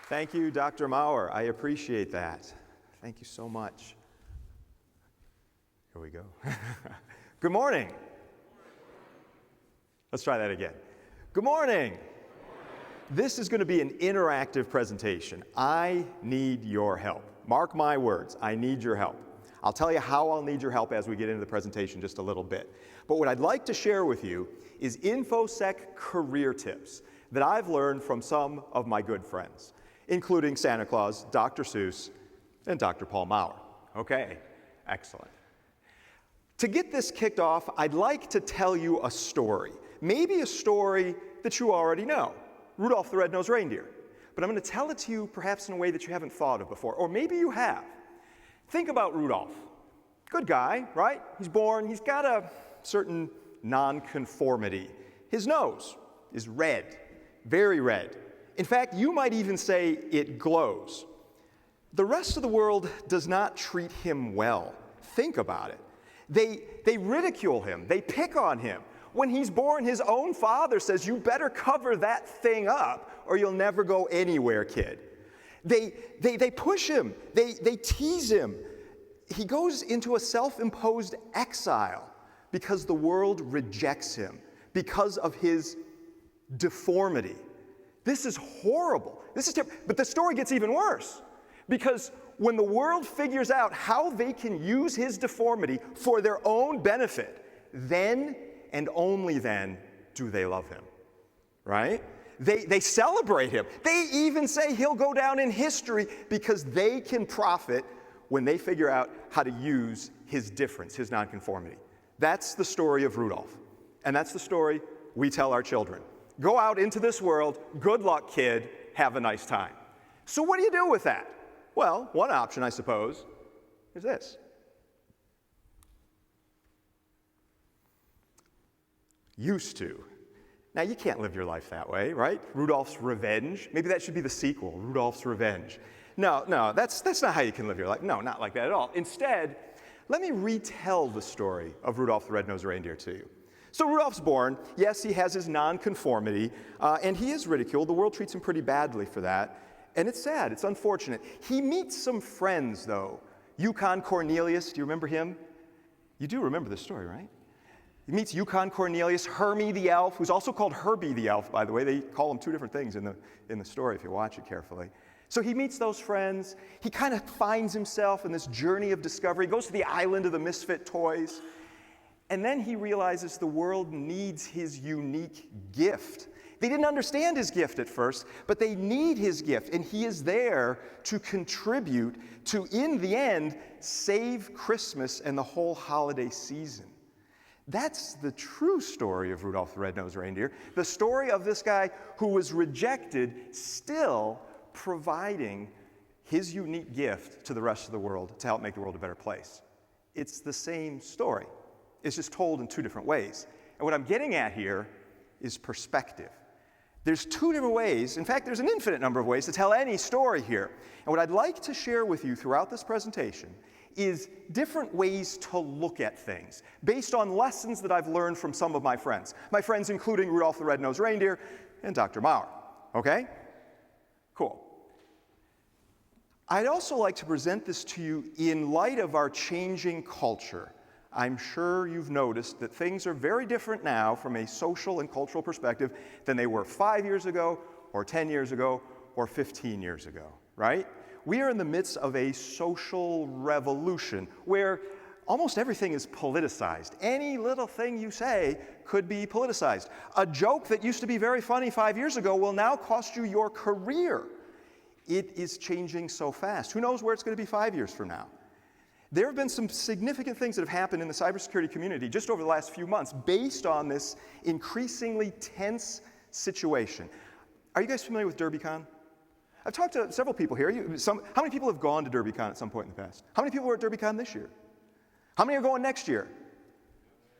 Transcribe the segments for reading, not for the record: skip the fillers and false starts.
Thank you, Dr. Maurer. I appreciate that. Thank you so much. Here we go. Good morning. Let's try that again. Good morning. This is going to be an interactive presentation. I need your help. Mark my words, I need your help. I'll tell you how I'll need your help as we get into the presentation just a little bit. But what I'd like to share with you is Infosec career tips that I've learned from some of my good friends, including Santa Claus, Dr. Seuss, and Dr. Paul Maurer. Okay, excellent. To get this kicked off, I'd like to tell you a story. Maybe a story that you already know, Rudolph the Red-Nosed Reindeer. But I'm going to tell it to you perhaps in a way that you haven't thought of before, or maybe you have. Think about Rudolph. Good guy, right? He's born, he's got a certain nonconformity. His nose is red, very red. In fact, you might even say it glows. The rest of the world does not treat him well. Think about it. They ridicule him, they pick on him. When he's born, his own father says, "You better cover that thing up or you'll never go anywhere, kid." They push him, they tease him. He goes into a self-imposed exile because the world rejects him, because of his deformity. This is horrible. This is terrible. But the story gets even worse, because when the world figures out how they can use his deformity for their own benefit, then and only then do they love him, right? They celebrate him. They even say he'll go down in history because they can profit when they figure out how to use his difference, his nonconformity. That's the story of Rudolph. And that's the story we tell our children. Go out into this world, good luck, kid, have a nice time. So what do you do with that? Well, one option, I suppose, is this. Used to. Now, you can't live your life that way, right? Rudolph's Revenge. Maybe that should be the sequel, Rudolph's Revenge. No, that's not how you can live your life. No, not like that at all. Instead, let me retell the story of Rudolph the Red-Nosed Reindeer to you. So Rudolph's born. Yes, he has his nonconformity, and he is ridiculed. The world treats him pretty badly for that, and it's sad. It's unfortunate. He meets some friends, though. Yukon Cornelius, do you remember him? You do remember this story, right? He meets Yukon Cornelius, Hermie the elf, who's also called Herbie the elf, by the way. They call him two different things in the story if you watch it carefully. So he meets those friends. He kind of finds himself in this journey of discovery. He goes to the island of the misfit toys. And then he realizes the world needs his unique gift. They didn't understand his gift at first, but they need his gift. And he is there to contribute to, in the end, save Christmas and the whole holiday season. That's the true story of Rudolph the Red-Nosed Reindeer, the story of this guy who was rejected, still providing his unique gift to the rest of the world to help make the world a better place. It's the same story. It's just told in two different ways. And what I'm getting at here is perspective. There's two different ways, in fact, there's an infinite number of ways to tell any story here. And what I'd like to share with you throughout this presentation is different ways to look at things based on lessons that I've learned from some of my friends. My friends including Rudolph the Red-Nosed Reindeer and Dr. Maurer. Okay? Cool. I'd also like to present this to you in light of our changing culture. I'm sure you've noticed that things are very different now from a social and cultural perspective than they were 5 years ago, or 10 years ago, or 15 years ago, right? We are in the midst of a social revolution where almost everything is politicized. Any little thing you say could be politicized. A joke that used to be very funny 5 years ago will now cost you your career. It is changing so fast. Who knows where it's going to be 5 years from now? There have been some significant things that have happened in the cybersecurity community just over the last few months based on this increasingly tense situation. Are you guys familiar with DerbyCon? I've talked to several people here. How many people have gone to DerbyCon at some point in the past? How many people were at DerbyCon this year? How many are going next year?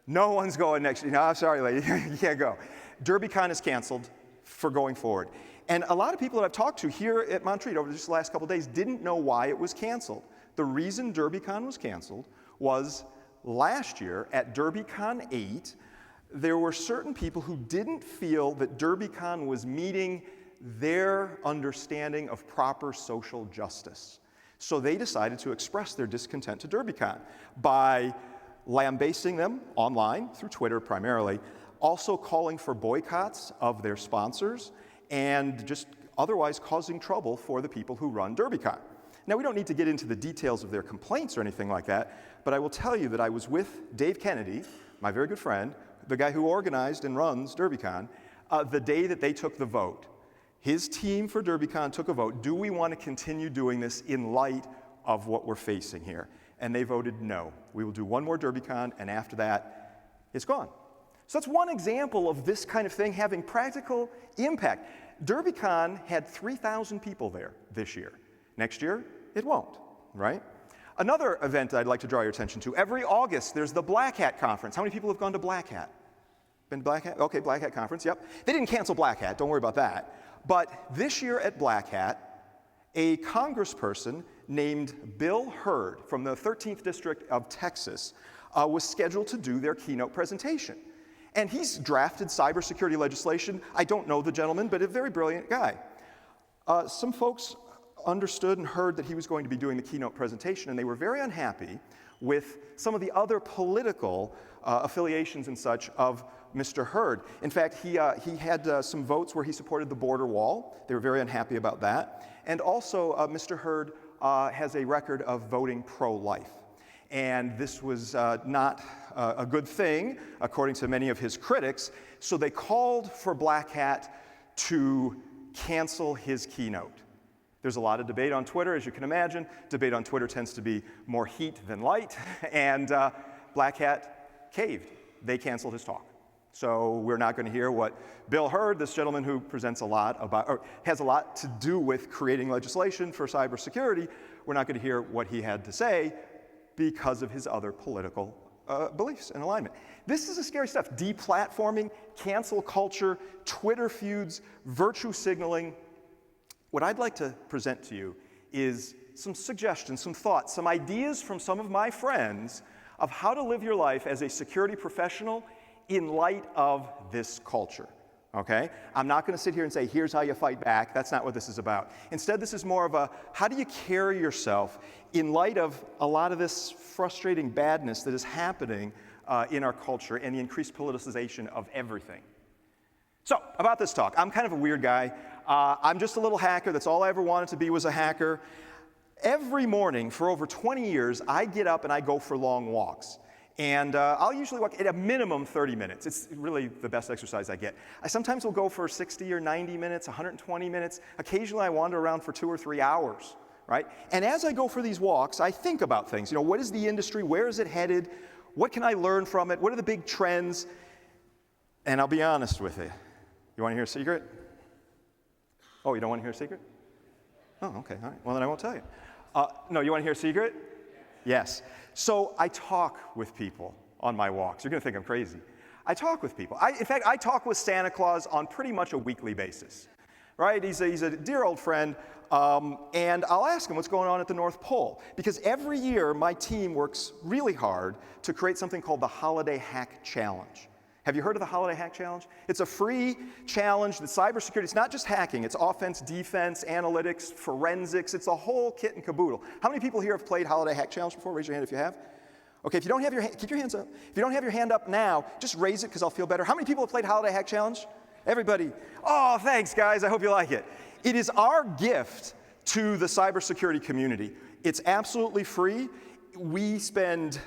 No one's going next year. No, I'm sorry, lady, you can't go. DerbyCon is canceled for going forward. And a lot of people that I've talked to here at Montreat over just the last couple of days didn't know why it was canceled. The reason DerbyCon was canceled was last year at DerbyCon 8, there were certain people who didn't feel that DerbyCon was meeting their understanding of proper social justice. So they decided to express their discontent to DerbyCon by lambasting them online, through Twitter primarily, also calling for boycotts of their sponsors, and just otherwise causing trouble for the people who run DerbyCon. Now, we don't need to get into the details of their complaints or anything like that, but I will tell you that I was with Dave Kennedy, my very good friend, the guy who organized and runs DerbyCon, the day that they took the vote. His team for DerbyCon took a vote. Do we want to continue doing this in light of what we're facing here? And they voted no. We will do one more DerbyCon, and after that, it's gone. So that's one example of this kind of thing having practical impact. DerbyCon had 3,000 people there this year. Next year, it won't, right? Another event I'd like to draw your attention to, every August, there's the Black Hat Conference. How many people have gone to Black Hat? Been to Black Hat? Okay, Black Hat Conference, yep. They didn't cancel Black Hat, don't worry about that. But this year at Black Hat, a congressperson named Bill Hurd from the 13th District of Texas was scheduled to do their keynote presentation. And he's drafted cybersecurity legislation. I don't know the gentleman, but a very brilliant guy. Some folks understood and heard that he was going to be doing the keynote presentation, and they were very unhappy with some of the other political affiliations and such of Mr. Hurd. In fact, he had some votes where he supported the border wall. They were very unhappy about that. And also, Mr. Hurd has a record of voting pro-life. And this was not a good thing, according to many of his critics, so they called for Black Hat to cancel his keynote. There's a lot of debate on Twitter, as you can imagine. Debate on Twitter tends to be more heat than light, and Black Hat caved. They canceled his talk. So we're not going to hear what Bill Hurd, this gentleman who presents a lot about, or has a lot to do with creating legislation for cybersecurity, we're not going to hear what he had to say because of his other political beliefs and alignment. This is the scary stuff. Deplatforming, cancel culture, Twitter feuds, virtue signaling. What I'd like to present to you is some suggestions, some thoughts, some ideas from some of my friends of how to live your life as a security professional in light of this culture, okay? I'm not going to sit here and say, here's how you fight back. That's not what this is about. Instead, this is more of a, how do you carry yourself in light of a lot of this frustrating badness that is happening in our culture and the increased politicization of everything. So, about this talk, I'm kind of a weird guy. I'm just a little hacker. That's all I ever wanted to be, was a hacker. Every morning for over 20 years, I get up and I go for long walks. And I'll usually walk at a minimum 30 minutes. It's really the best exercise I get. I sometimes will go for 60 or 90 minutes, 120 minutes. Occasionally I wander around for 2 or 3 hours, right? And as I go for these walks, I think about things. You know, what is the industry? Where is it headed? What can I learn from it? What are the big trends? And I'll be honest with you. You want to hear a secret? Oh, you don't want to hear a secret? Oh, okay, all right. Well, then I won't tell you. No, you want to hear a secret? Yes. So I talk with people on my walks. You're going to think I'm crazy. I talk with people. In fact, I talk with Santa Claus on pretty much a weekly basis, right? He's a dear old friend, and I'll ask him what's going on at the North Pole. Because every year, my team works really hard to create something called the Holiday Hack Challenge. Have you heard of the Holiday Hack Challenge? It's a free challenge that cybersecurity, it's not just hacking, it's offense, defense, analytics, forensics, it's a whole kit and caboodle. How many people here have played Holiday Hack Challenge before? Raise your hand if you have. Okay, if you don't have your hand, keep your hands up. If you don't have your hand up now, just raise it because I'll feel better. How many people have played Holiday Hack Challenge? Everybody. Oh, thanks guys, I hope you like it. It is our gift to the cybersecurity community. It's absolutely free. We spend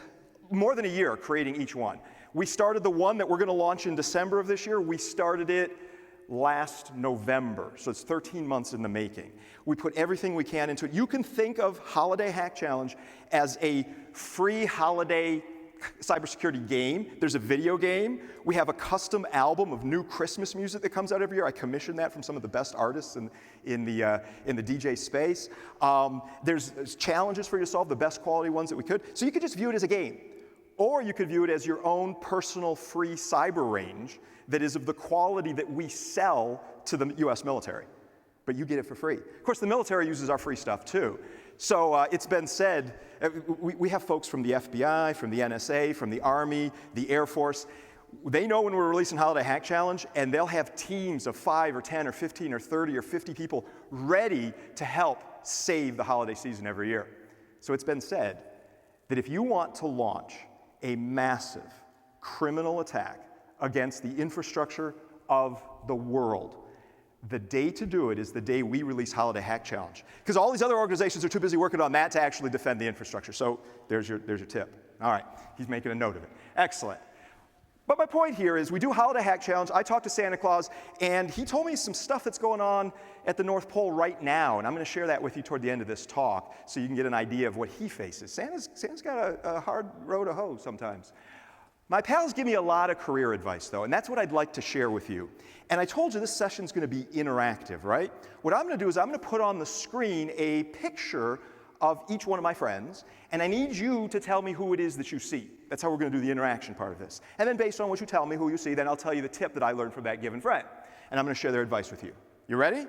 more than a year creating each one. We started the one that we're going to launch in December of this year. We started it last November, so it's 13 months in the making. We put everything we can into it. You can think of Holiday Hack Challenge as a free holiday cybersecurity game. There's a video game. We have a custom album of new Christmas music that comes out every year. I commissioned that from some of the best artists in the DJ space. There's challenges for you to solve, the best quality ones that we could. So you could just view it as a game. Or you could view it as your own personal free cyber range that is of the quality that we sell to the US military. But you get it for free. Of course, the military uses our free stuff too. So it's been said, we have folks from the FBI, from the NSA, from the Army, the Air Force. they know when we're releasing Holiday Hack Challenge, and they'll have teams of 5 or 10 or 15 or 30 or 50 people ready to help save the holiday season every year. So it's been said that if you want to launch a massive criminal attack against the infrastructure of the world, the day to do it is the day we release Holiday Hack Challenge. Because all these other organizations are too busy working on that to actually defend the infrastructure. So there's your tip. All right, he's making a note of it. Excellent. But my point here is we do Holiday Hack Challenge. I talked to Santa Claus, and he told me some stuff that's going on at the North Pole right now, and I'm going to share that with you toward the end of this talk so you can get an idea of what he faces. Santa's got a hard row to hoe sometimes. My pals give me a lot of career advice, though, and that's what I'd like to share with you. And I told you this session's going to be interactive, right? What I'm going to do is I'm going to put on the screen a picture of each one of my friends, and I need you to tell me who it is that you see. That's how we're going to do the interaction part of this. And then based on what you tell me who you see, then I'll tell you the tip that I learned from that given friend. And I'm going to share their advice with you. You ready?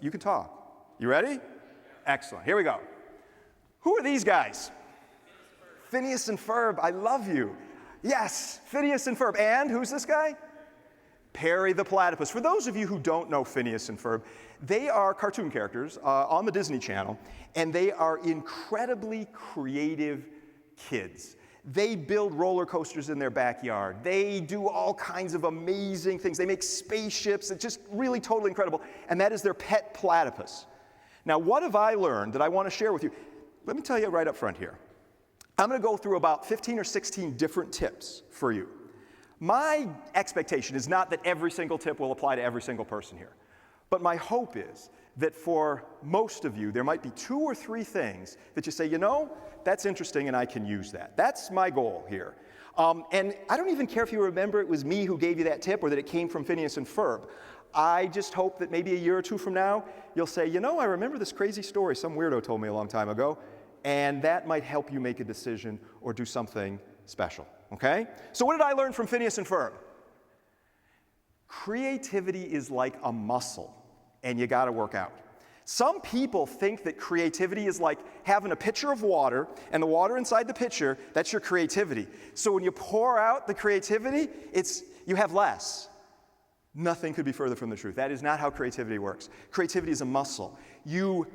You can talk. You ready? Excellent. Here we go. Who are these guys? Phineas and Ferb. I love you. Yes, Phineas and Ferb. And who's this guy? Perry the Platypus. For those of you who don't know Phineas and Ferb, they are cartoon characters on the Disney Channel, and they are incredibly creative kids. They build roller coasters in their backyard. They do all kinds of amazing things. They make spaceships. It's just really totally incredible. And that is their pet platypus. Now, what have I learned that I want to share with you? Let me tell you right up front here. I'm going to go through about 15 or 16 different tips for you. My expectation is not that every single tip will apply to every single person here. But my hope is that for most of you, there might be 2 or 3 things that you say, you know, that's interesting and I can use that. That's my goal here. And I don't even care if you remember it was me who gave you that tip or that it came from Phineas and Ferb. I just hope that maybe a year or 2 from now, you'll say, you know, I remember this crazy story some weirdo told me a long time ago, and that might help you make a decision or do something special, okay? So what did I learn from Phineas and Ferb? Creativity is like a muscle, and you gotta work out. Some people think that creativity is like having a pitcher of water, and the water inside the pitcher, that's your creativity. So when you pour out the creativity, you have less. Nothing could be further from the truth. That is not how creativity works. Creativity is a muscle. You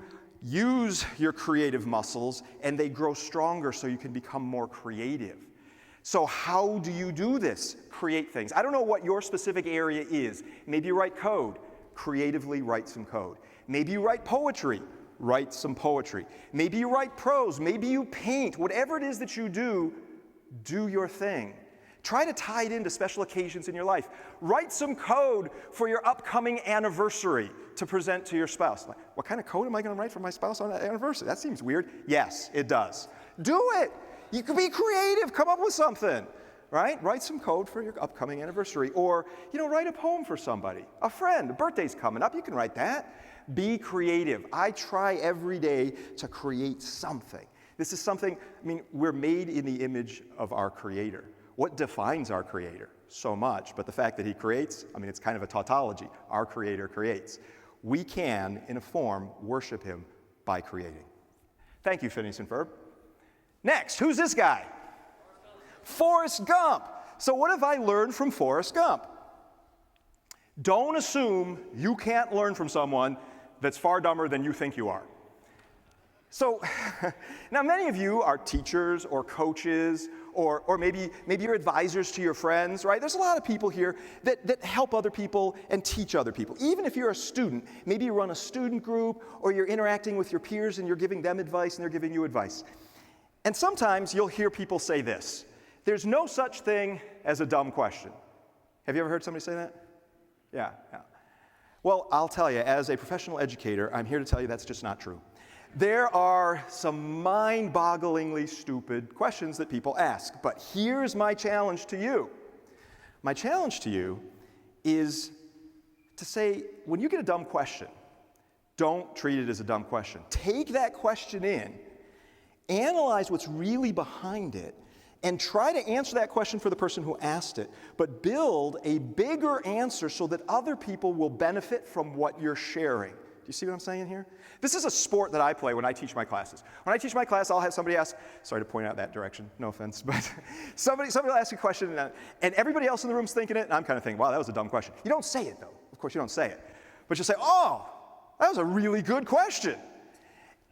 use your creative muscles, and they grow stronger so you can become more creative. So how do you do this? Create things. I don't know what your specific area is. Maybe you write code. Creatively write some code. Maybe you write poetry. Write some poetry. Maybe you write prose. Maybe you paint. Whatever it is that you do, do your thing. Try to tie it into special occasions in your life. Write some code for your upcoming anniversary to present to your spouse. Like, what kind of code am I going to write for my spouse on that anniversary? That seems weird. Yes, it does. Do it. You can be creative. Come up with something, right? Write some code for your upcoming anniversary. Or, write a poem for somebody. A friend, a birthday's coming up. You can write that. Be creative. I try every day to create something. This is something, we're made in the image of our Creator. What defines our Creator? So much, but the fact that He creates, it's kind of a tautology. Our Creator creates. We can, in a form, worship Him by creating. Thank you, Phineas and Ferb. Next, who's this guy? Forrest Gump. So what have I learned from Forrest Gump? Don't assume you can't learn from someone that's far dumber than you think you are. So, now many of you are teachers or coaches or maybe you're advisors to your friends, right? There's a lot of people here that help other people and teach other people. Even if you're a student, maybe you run a student group or you're interacting with your peers and you're giving them advice and they're giving you advice. And sometimes you'll hear people say this: there's no such thing as a dumb question. Have you ever heard somebody say that? Yeah. Well, I'll tell you, as a professional educator, I'm here to tell you that's just not true. There are some mind-bogglingly stupid questions that people ask, but here's my challenge to you. My challenge to you is to say, when you get a dumb question, don't treat it as a dumb question. Take that question in, analyze what's really behind it, and try to answer that question for the person who asked it, but build a bigger answer so that other people will benefit from what you're sharing. Do you see what I'm saying here? This is a sport that I play when I teach my classes. When I teach my class, I'll have somebody ask, sorry to point out that direction, no offense, but somebody will ask a question, and everybody else in the room's thinking it, and I'm kind of thinking, wow, that was a dumb question. You don't say it, though. Of course, you don't say it. But you say, oh, that was a really good question.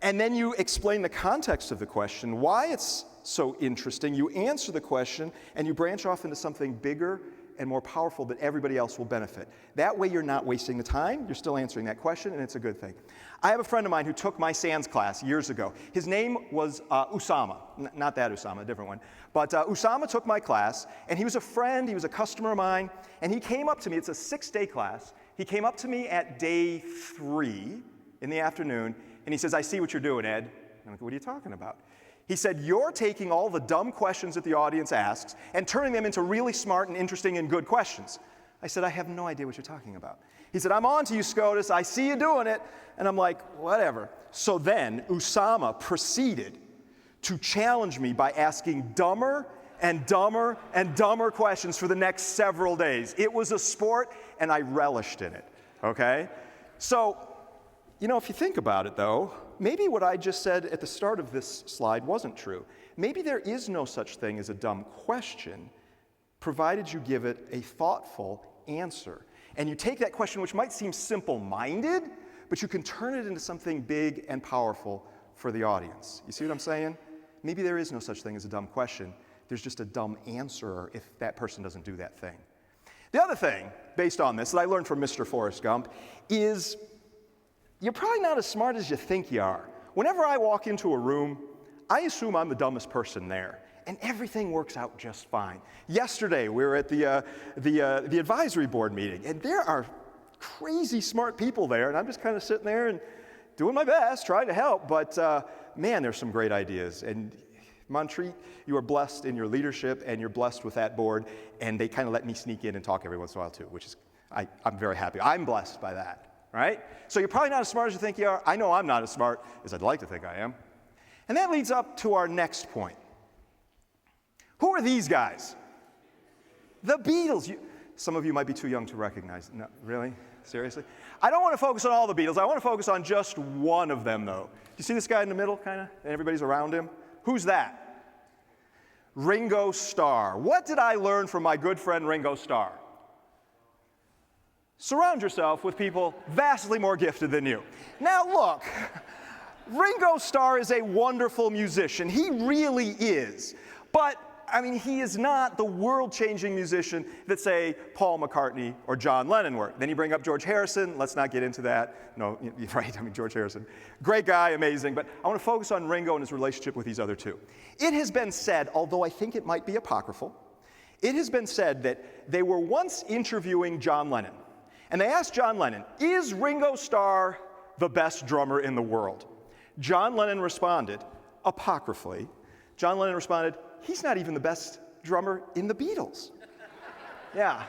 And then you explain the context of the question, why it's so interesting. You answer the question, and you branch off into something bigger and more powerful that everybody else will benefit. That way you're not wasting the time, you're still answering that question, and it's a good thing. I have a friend of mine who took my SANS class years ago. His name was Usama, not that Usama, a different one. But Usama took my class, and he was a friend, he was a customer of mine, and he came up to me, it's a 6-day class, he came up to me at day 3 in the afternoon, and he says, I see what you're doing, Ed. And I'm like, what are you talking about? He said, you're taking all the dumb questions that the audience asks and turning them into really smart and interesting and good questions. I said, I have no idea what you're talking about. He said, I'm on to you, Skoudis. I see you doing it. And I'm like, whatever. So then Usama proceeded to challenge me by asking dumber and dumber and dumber questions for the next several days. It was a sport, and I relished in it, okay? So, you know, if you think about it, though, maybe what I just said at the start of this slide wasn't true. Maybe there is no such thing as a dumb question, provided you give it a thoughtful answer. And you take that question, which might seem simple-minded, but you can turn it into something big and powerful for the audience. You see what I'm saying? Maybe there is no such thing as a dumb question. There's just a dumb answer if that person doesn't do that thing. The other thing, based on this, that I learned from Mr. Forrest Gump, is you're probably not as smart as you think you are. Whenever I walk into a room, I assume I'm the dumbest person there, and everything works out just fine. Yesterday, we were at the advisory board meeting, and there are crazy smart people there, and I'm just kind of sitting there and doing my best, trying to help, but man, there's some great ideas. And Montreat, you are blessed in your leadership, and you're blessed with that board, and they kind of let me sneak in and talk every once in a while too, which is, I'm very happy. I'm blessed by that. Right? So you're probably not as smart as you think you are. I know I'm not as smart as I'd like to think I am. And that leads up to our next point. Who are these guys? The Beatles. Some of you might be too young to recognize. No, really? Seriously? I don't want to focus on all the Beatles. I want to focus on just one of them, though. Do you see this guy in the middle, kind of? And everybody's around him? Who's that? Ringo Starr. What did I learn from my good friend Ringo Starr? Surround yourself with people vastly more gifted than you. Now look, Ringo Starr is a wonderful musician. He really is. But, I mean, he is not the world-changing musician that, say, Paul McCartney or John Lennon were. Then you bring up George Harrison. Let's not get into that. No, you're right, I mean, George Harrison. Great guy, amazing. But I want to focus on Ringo and his relationship with these other two. It has been said, although I think it might be apocryphal, it has been said that they were once interviewing John Lennon. And they asked John Lennon, is Ringo Starr the best drummer in the world? John Lennon responded, apocryphally, John Lennon responded, he's not even the best drummer in the Beatles. Yeah.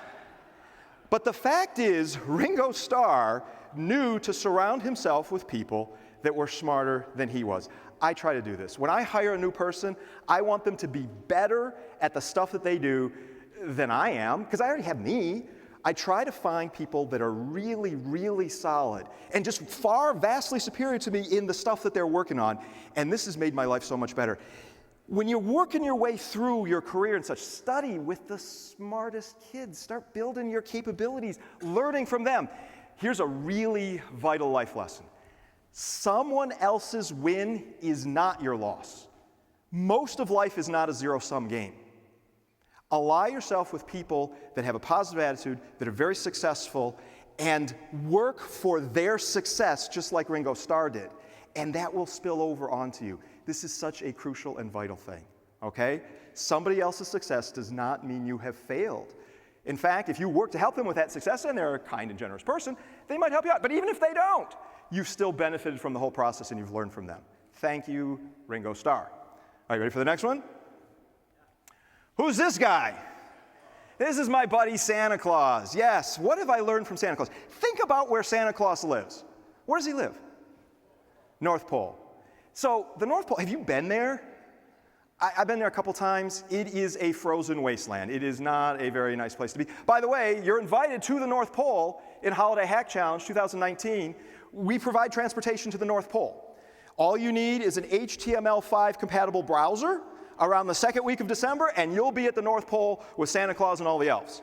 But the fact is, Ringo Starr knew to surround himself with people that were smarter than he was. I try to do this. When I hire a new person, I want them to be better at the stuff that they do than I am, because I already have me. I try to find people that are really, really solid and just far, vastly superior to me in the stuff that they're working on. And this has made my life so much better. When you're working your way through your career and such, study with the smartest kids. Start building your capabilities, learning from them. Here's a really vital life lesson. Someone else's win is not your loss. Most of life is not a zero-sum game. Ally yourself with people that have a positive attitude, that are very successful, and work for their success just like Ringo Starr did. And that will spill over onto you. This is such a crucial and vital thing, okay? Somebody else's success does not mean you have failed. In fact, if you work to help them with that success, and they're a kind and generous person, they might help you out. But even if they don't, you've still benefited from the whole process and you've learned from them. Thank you, Ringo Starr. Are you ready for the next one? Who's this guy? This is my buddy Santa Claus. Yes, what have I learned from Santa Claus? Think about where Santa Claus lives. Where does he live? North Pole. So the North Pole, have you been there? I've been there a couple times. It is a frozen wasteland. It is not a very nice place to be. By the way, you're invited to the North Pole in Holiday Hack Challenge 2019. We provide transportation to the North Pole. All you need is an HTML5 compatible browser around the second week of December, and you'll be at the North Pole with Santa Claus and all the elves.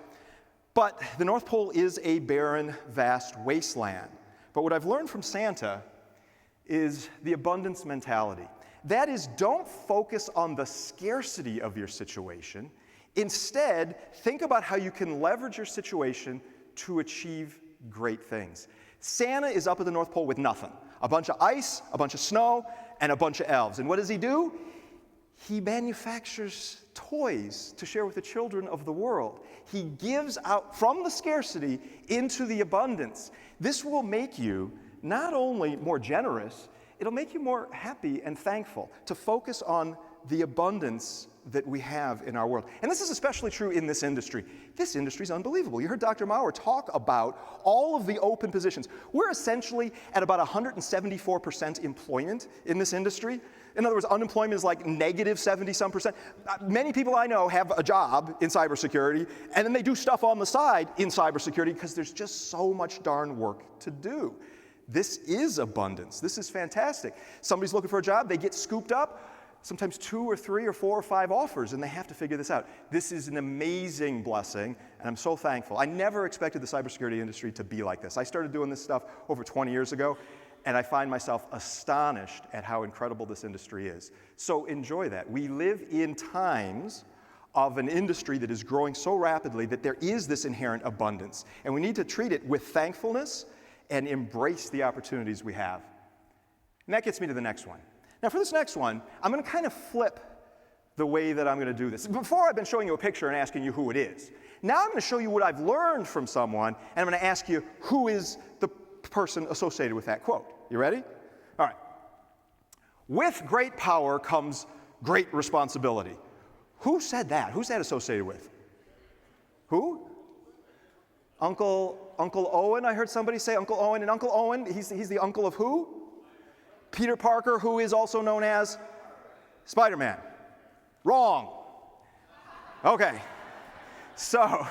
But the North Pole is a barren, vast wasteland. But what I've learned from Santa is the abundance mentality. That is, don't focus on the scarcity of your situation. Instead, think about how you can leverage your situation to achieve great things. Santa is up at the North Pole with nothing. A bunch of ice, a bunch of snow, and a bunch of elves. And what does he do? He manufactures toys to share with the children of the world. He gives out from the scarcity into the abundance. This will make you not only more generous, it'll make you more happy and thankful to focus on the abundance that we have in our world. And this is especially true in this industry. This industry is unbelievable. You heard Dr. Maurer talk about all of the open positions. We're essentially at about 174% employment in this industry. In other words, unemployment is like negative 70-some percent. Many people I know have a job in cybersecurity, and then they do stuff on the side in cybersecurity because there's just so much darn work to do. This is abundance. This is fantastic. Somebody's looking for a job, they get scooped up, sometimes 2 or 3 or 4 or 5 offers, and they have to figure this out. This is an amazing blessing, and I'm so thankful. I never expected the cybersecurity industry to be like this. I started doing this stuff over 20 years ago, and I find myself astonished at how incredible this industry is. So enjoy that. We live in times of an industry that is growing so rapidly that there is this inherent abundance, and we need to treat it with thankfulness and embrace the opportunities we have. And that gets me to the next one. Now for this next one, I'm going to kind of flip the way that I'm going to do this. Before I've been showing you a picture and asking you who it is. Now I'm going to show you what I've learned from someone, and I'm going to ask you who is the person associated with that quote. You ready? All right. With great power comes great responsibility. Who said that? Who's that associated with? Who? Uncle Owen, I heard somebody say. Uncle Owen. And Uncle Owen, he's the uncle of who? Peter Parker, who is also known as Spider-Man. Wrong. Okay. So,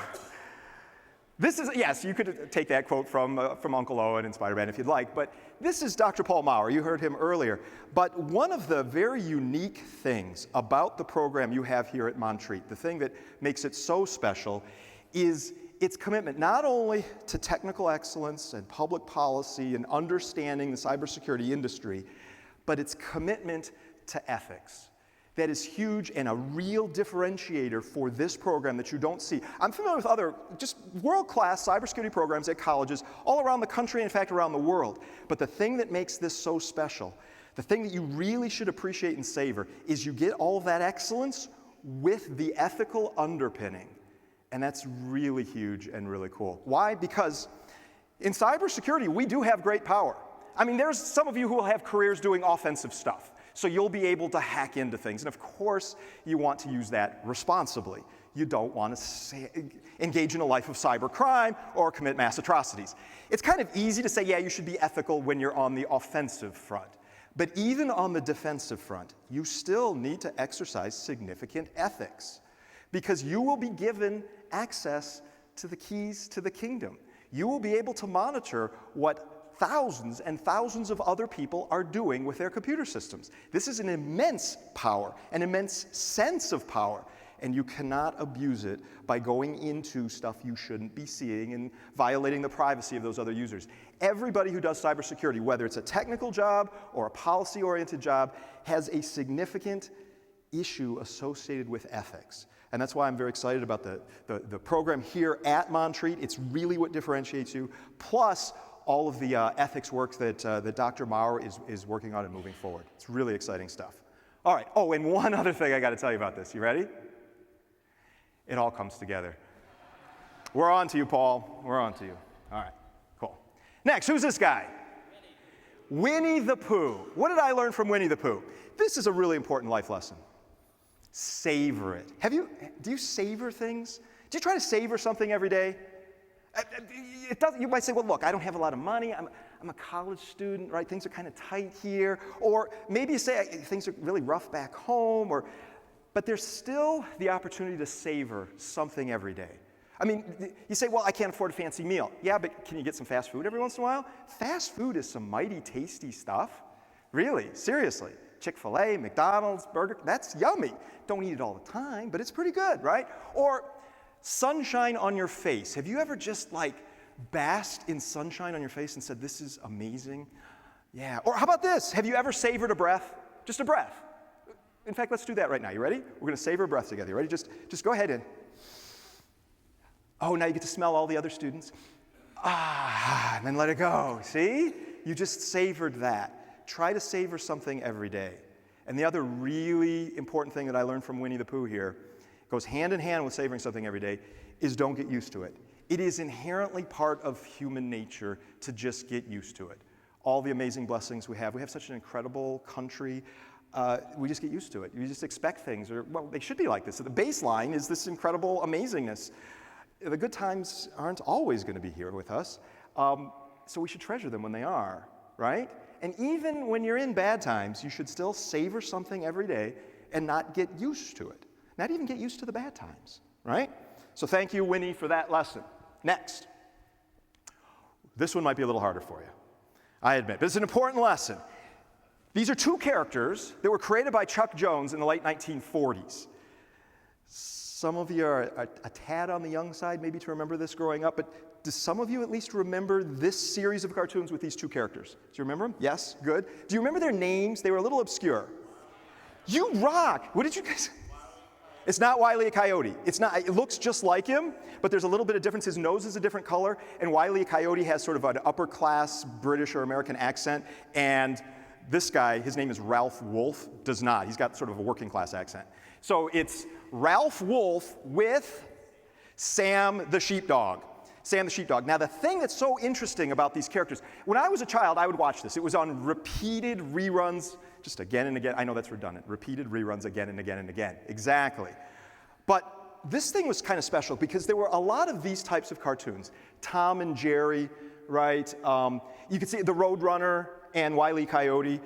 this is, yes, you could take that quote from Uncle Owen and Spider-Man if you'd like, but this is Dr. Paul Maurer. You heard him earlier. But one of the very unique things about the program you have here at Montreat, the thing that makes it so special, is its commitment not only to technical excellence and public policy and understanding the cybersecurity industry, but its commitment to ethics. That is huge and a real differentiator for this program that you don't see. I'm familiar with other just world-class cybersecurity programs at colleges all around the country, in fact, around the world. But the thing that makes this so special, the thing that you really should appreciate and savor, is you get all of that excellence with the ethical underpinning. And that's really huge and really cool. Why? Because in cybersecurity, we do have great power. I mean, there's some of you who will have careers doing offensive stuff. So you'll be able to hack into things. And of course, you want to use that responsibly. You don't want to engage in a life of cybercrime or commit mass atrocities. It's kind of easy to say, yeah, you should be ethical when you're on the offensive front. But even on the defensive front, you still need to exercise significant ethics, because you will be given access to the keys to the kingdom. You will be able to monitor what thousands and thousands of other people are doing with their computer systems. This is an immense power, an immense sense of power, and you cannot abuse it by going into stuff you shouldn't be seeing and violating the privacy of those other users. Everybody who does cybersecurity, whether it's a technical job or a policy-oriented job, has a significant issue associated with ethics. And that's why I'm very excited about the program here at Montreat. It's really what differentiates you, plus all of the ethics work that Dr. Maurer is working on and moving forward. It's really exciting stuff. All right. Oh, and one other thing I got to tell you about this. You ready? It all comes together. We're on to you, Paul. We're on to you. All right. Cool. Next, who's this guy? Winnie the Pooh. What did I learn from Winnie the Pooh? This is a really important life lesson. Savor it. Do you savor things? Do you try to savor something every day? You might say, well, look, I don't have a lot of money. I'm a college student, right? Things are kind of tight here. Or maybe you say things are really rough back home. But there's still the opportunity to savor something every day. I mean, you say, well, I can't afford a fancy meal. Yeah, but can you get some fast food every once in a while? Fast food is some mighty tasty stuff. Really, seriously. Chick-fil-A, McDonald's, Burger, that's yummy. Don't eat it all the time, but it's pretty good, right? Or sunshine on your face. Have you ever just like basked in sunshine on your face and said, this is amazing? Yeah. Or how about this? Have you ever savored a breath? Just a breath. In fact, let's do that right now. You ready? We're going to savor a breath together. You ready? Just go ahead in. Oh, now you get to smell all the other students. And then let it go. See? You just savored that. Try to savor something every day. And the other really important thing that I learned from Winnie the Pooh here, goes hand in hand with savoring something every day, is don't get used to it. It is inherently part of human nature to just get used to it. All the amazing blessings we have such an incredible country. We just get used to it. You just expect things, or well, they should be like this. So the baseline is this incredible amazingness. The good times aren't always going to be here with us, so we should treasure them when they are, right? And even when you're in bad times, you should still savor something every day and not get used to it. Not even get used to the bad times, right? So thank you, Winnie, for that lesson. Next. This one might be a little harder for you, I admit, but it's an important lesson. These are two characters that were created by Chuck Jones in the late 1940s. Some of you are a tad on the young side, maybe, to remember this growing up, but do some of you at least remember this series of cartoons with these two characters? Do you remember them? Yes? Good. Do you remember their names? They were a little obscure. You rock! What did you guys... It's not Wile E. Coyote. It's not. It looks just like him, but there's a little bit of difference. His nose is a different color, and Wile E. Coyote has sort of an upper-class British or American accent, and this guy, his name is Ralph Wolf, does not. He's got sort of a working-class accent. So it's Ralph Wolf with Sam the sheepdog. Sam the sheepdog. Now, the thing that's so interesting about these characters, when I was a child, I would watch this. It was on repeated reruns, just again and again. I know that's redundant. Repeated reruns again and again and again. Exactly. But this thing was kind of special because there were a lot of these types of cartoons. Tom and Jerry, right? You could see the Roadrunner and Wile E. Coyote.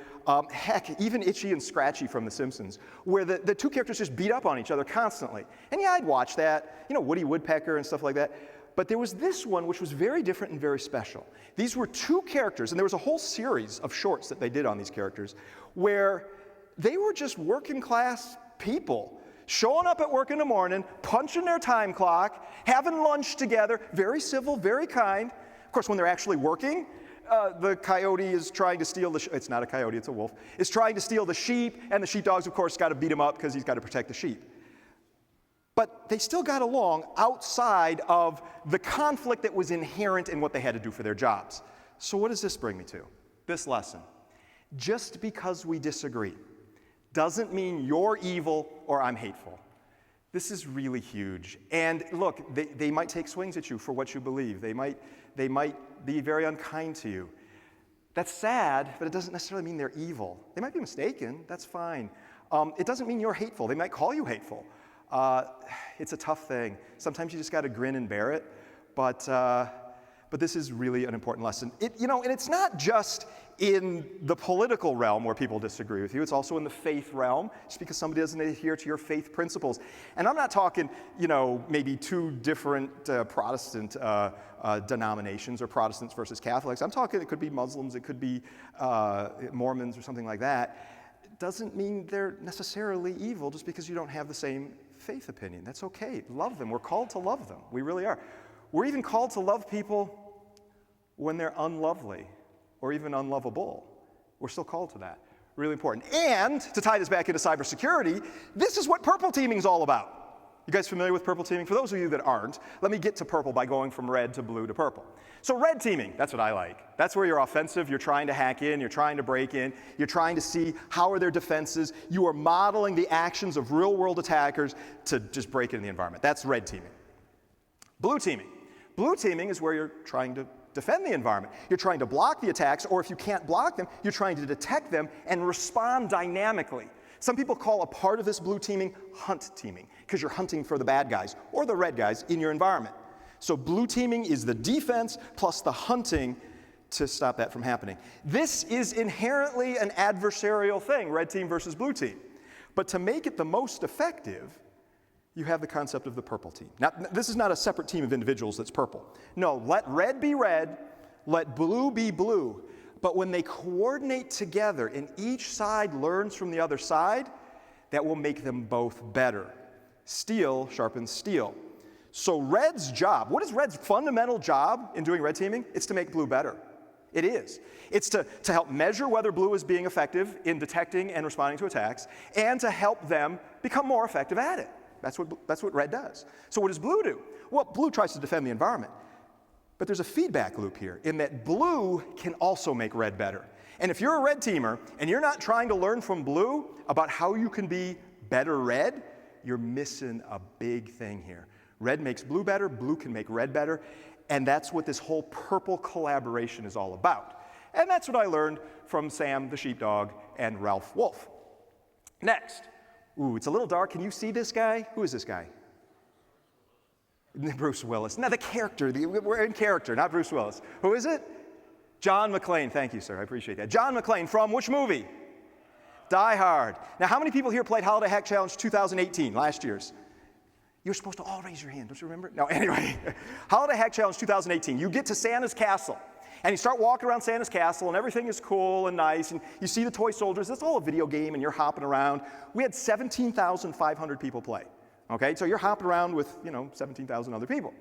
Heck, even Itchy and Scratchy from The Simpsons, where the two characters just beat up on each other constantly. And yeah, I'd watch that. You know, Woody Woodpecker and stuff like that. But there was this one which was very different and very special. These were two characters, and there was a whole series of shorts that they did on these characters, where they were just working class people, showing up at work in the morning, punching their time clock, having lunch together, very civil, very kind. Of course, when they're actually working, the coyote is trying to steal the it's not a coyote, it's a wolf, is trying to steal the sheep, and the sheepdogs, of course, got to beat him up because he's got to protect the sheep. But they still got along outside of the conflict that was inherent in what they had to do for their jobs. So what does this bring me to? This lesson. Just because we disagree doesn't mean you're evil or I'm hateful. This is really huge. And look, they might take swings at you for what you believe. They might be very unkind to you. That's sad, but it doesn't necessarily mean they're evil. They might be mistaken. That's fine. It doesn't mean you're hateful. They might call you hateful. It's a tough thing. Sometimes you just got to grin and bear it, but this is really an important lesson. And it's not just in the political realm where people disagree with you. It's also in the faith realm, just because somebody doesn't adhere to your faith principles. And I'm not talking, maybe two different Protestant denominations or Protestants versus Catholics. I'm talking it could be Muslims, it could be Mormons or something like that. It doesn't mean they're necessarily evil just because you don't have the same faith opinion. That's okay. Love them. We're called to love them. We really are. We're even called to love people when they're unlovely or even unlovable. We're still called to that. Really important. And to tie this back into cybersecurity, this is what purple teaming is all about. You guys familiar with purple teaming? For those of you that aren't, let me get to purple by going from red to blue to purple. So red teaming, that's what I like. That's where you're offensive, you're trying to hack in, you're trying to break in, you're trying to see how are their defenses. You are modeling the actions of real-world attackers to just break into the environment. That's red teaming. Blue teaming. Blue teaming is where you're trying to defend the environment. You're trying to block the attacks, or if you can't block them, you're trying to detect them and respond dynamically. Some people call a part of this blue teaming hunt teaming, because you're hunting for the bad guys or the red guys in your environment. So blue teaming is the defense plus the hunting to stop that from happening. This is inherently an adversarial thing, red team versus blue team. But to make it the most effective, you have the concept of the purple team. Now, this is not a separate team of individuals that's purple. No, let red be red, let blue be blue. But when they coordinate together and each side learns from the other side, that will make them both better. Steel sharpens steel. So red's job, what is red's fundamental job in doing red teaming? It's to make blue better. It is. It's to help measure whether blue is being effective in detecting and responding to attacks, and to help them become more effective at it. That's what red does. So what does blue do? Well, blue tries to defend the environment. But there's a feedback loop here in that blue can also make red better. And if you're a red teamer and you're not trying to learn from blue about how you can be better red, you're missing a big thing here. Red makes blue better, blue can make red better, and that's what this whole purple collaboration is all about. And that's what I learned from Sam the sheepdog and Ralph Wolf. Next. Ooh, it's a little dark. Can you see this guy? Who is this guy? Bruce Willis. Now the character, we're in character, not Bruce Willis. Who is it? John McClane. Thank you, sir. I appreciate that. John McClane from which movie? Die Hard. Now how many people here played Holiday Hack Challenge 2018, last year's? You were supposed to all raise your hand. Don't you remember? No, anyway. Holiday Hack Challenge 2018. You get to Santa's castle. And you start walking around Santa's castle, and everything is cool and nice, and you see the toy soldiers. It's all a video game, and you're hopping around. We had 17,500 people play. Okay, so you're hopping around with, 17,000 other people.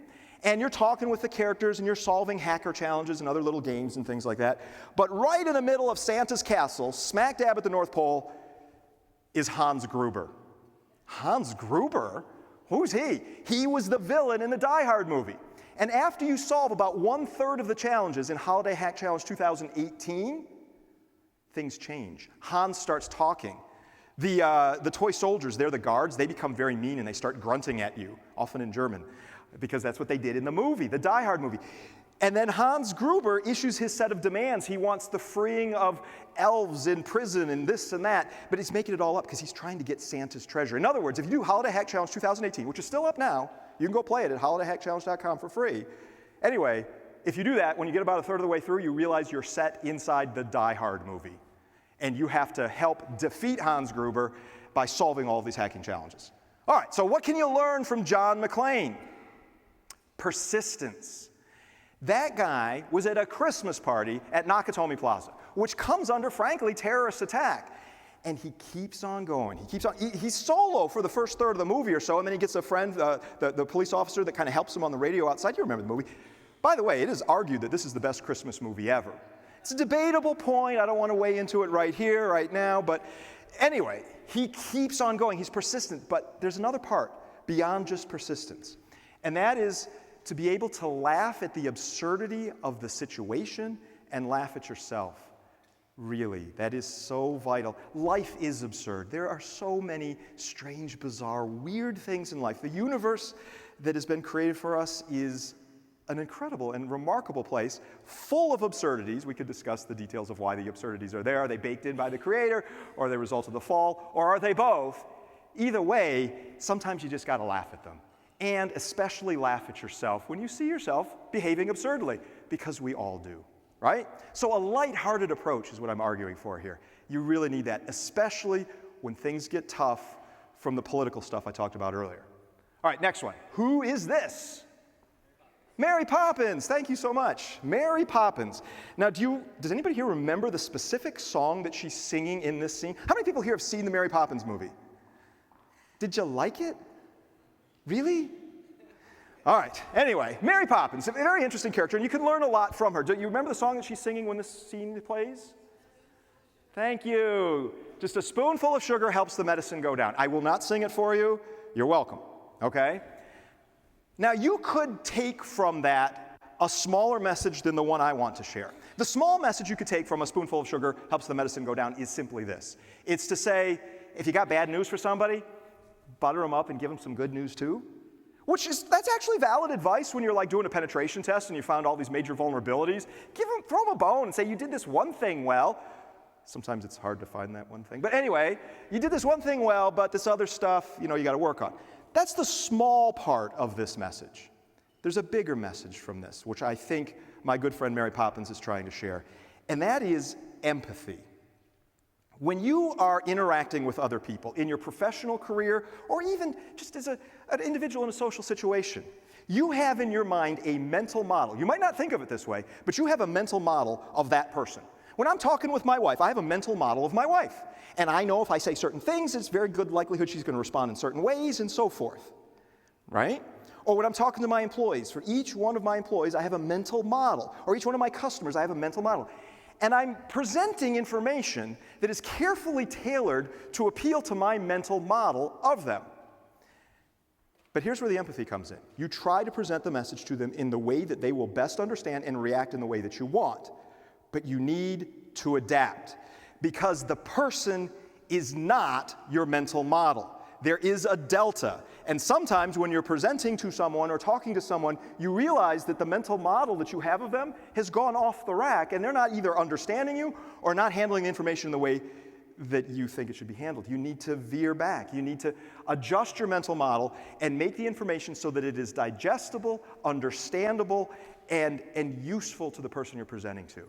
And you're talking with the characters, and you're solving hacker challenges and other little games and things like that. But right in the middle of Santa's castle, smack dab at the North Pole, is Hans Gruber. Hans Gruber? Who's he? He was the villain in the Die Hard movie. And after you solve about 1/3 of the challenges in Holiday Hack Challenge 2018, things change. Hans starts talking. The toy soldiers, they're the guards, they become very mean and they start grunting at you, often in German, because that's what they did in the movie, the Die Hard movie. And then Hans Gruber issues his set of demands. He wants the freeing of elves in prison and this and that, but he's making it all up because he's trying to get Santa's treasure. In other words, if you do Holiday Hack Challenge 2018, which is still up now, you can go play it at holidayhackchallenge.com for free. Anyway, if you do that, when you get about 1/3 of the way through, you realize you're set inside the Die Hard movie. And you have to help defeat Hans Gruber by solving all of these hacking challenges. All right, so what can you learn from John McClane? Persistence. That guy was at a Christmas party at Nakatomi Plaza, which comes under, frankly, terrorist attack. And he keeps on going. He's solo for the first 1/3 of the movie or so, and then he gets a friend, the police officer that kind of helps him on the radio outside. You remember the movie. By the way, it is argued that this is the best Christmas movie ever. It's a debatable point. I don't want to weigh into it right here, right now. But anyway, he keeps on going. He's persistent. But there's another part beyond just persistence. And that is to be able to laugh at the absurdity of the situation and laugh at yourself. Really, that is so vital. Life is absurd. There are so many strange, bizarre, weird things in life. The universe that has been created for us is an incredible and remarkable place, full of absurdities. We could discuss the details of why the absurdities are there. Are they baked in by the Creator, or are they a result of the fall, or are they both? Either way, sometimes you just got to laugh at them. And especially laugh at yourself when you see yourself behaving absurdly, because we all do, right? So a lighthearted approach is what I'm arguing for here. You really need that, especially when things get tough from the political stuff I talked about earlier. All right, next one. Who is this? Mary Poppins. Thank you so much. Mary Poppins. Now, does anybody here remember the specific song that she's singing in this scene? How many people here have seen the Mary Poppins movie? Did you like it? Really? All right. Anyway, Mary Poppins, a very interesting character, and you can learn a lot from her. Do you remember the song that she's singing when this scene plays? Thank you. Just a spoonful of sugar helps the medicine go down. I will not sing it for you. You're welcome. Okay? Now, you could take from that a smaller message than the one I want to share. The small message you could take from a spoonful of sugar helps the medicine go down is simply this. It's to say, if you got bad news for somebody, butter them up and give them some good news too. That's actually valid advice when you're like doing a penetration test and you found all these major vulnerabilities. Throw them a bone and say, you did this one thing well. Sometimes it's hard to find that one thing. But anyway, you did this one thing well, but this other stuff, you got to work on. That's the small part of this message. There's a bigger message from this, which I think my good friend Mary Poppins is trying to share, and that is empathy. When you are interacting with other people in your professional career or even just as an individual in a social situation, you have in your mind a mental model. You might not think of it this way, but you have a mental model of that person. When I'm talking with my wife, I have a mental model of my wife. And I know if I say certain things, it's very good likelihood she's going to respond in certain ways and so forth. Right? Or when I'm talking to my employees, for each one of my employees, I have a mental model. Or each one of my customers, I have a mental model. And I'm presenting information that is carefully tailored to appeal to my mental model of them. But here's where the empathy comes in. You try to present the message to them in the way that they will best understand and react in the way that you want. But you need to adapt because the person is not your mental model. There is a delta. And sometimes when you're presenting to someone or talking to someone, you realize that the mental model that you have of them has gone off the rack and they're not either understanding you or not handling the information in the way that you think it should be handled. You need to veer back. You need to adjust your mental model and make the information so that it is digestible, understandable, and useful to the person you're presenting to.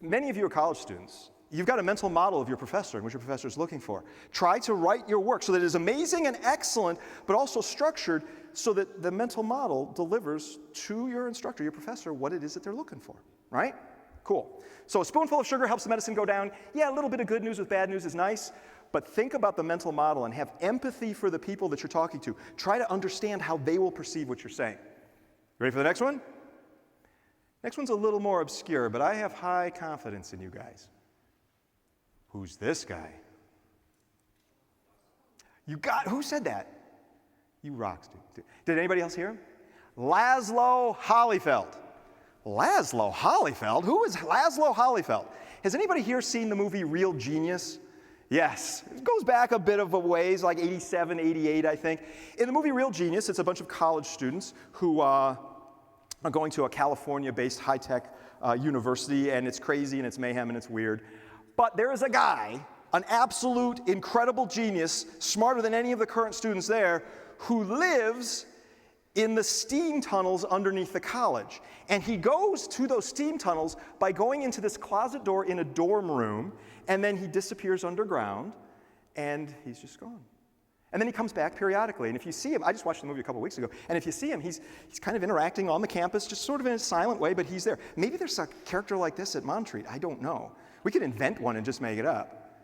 Many of you are college students. You've got a mental model of your professor and what your professor is looking for. Try to write your work so that it is amazing and excellent, but also structured so that the mental model delivers to your instructor, your professor, what it is that they're looking for, right? Cool. So a spoonful of sugar helps the medicine go down. Yeah, a little bit of good news with bad news is nice, but think about the mental model and have empathy for the people that you're talking to. Try to understand how they will perceive what you're saying. Ready for the next one? Next one's a little more obscure, but I have high confidence in you guys. Who's this guy? Who said that? You rock, dude. Did anybody else hear him? Laszlo Holyfeld. Laszlo Holyfeld? Who is Laszlo Holyfeld? Has anybody here seen the movie Real Genius? Yes. It goes back a bit of a ways, like 87, 88, I think. In the movie Real Genius, it's a bunch of college students who are going to a California-based high-tech university, and it's crazy, and it's mayhem, and it's weird. But there is a guy, an absolute incredible genius, smarter than any of the current students there, who lives in the steam tunnels underneath the college. And he goes to those steam tunnels by going into this closet door in a dorm room, and then he disappears underground, and he's just gone. And then he comes back periodically, and if you see him, I just watched the movie a couple weeks ago, and if you see him, he's kind of interacting on the campus, just sort of in a silent way, but he's there. Maybe there's a character like this at Montreat, I don't know. We could invent one and just make it up.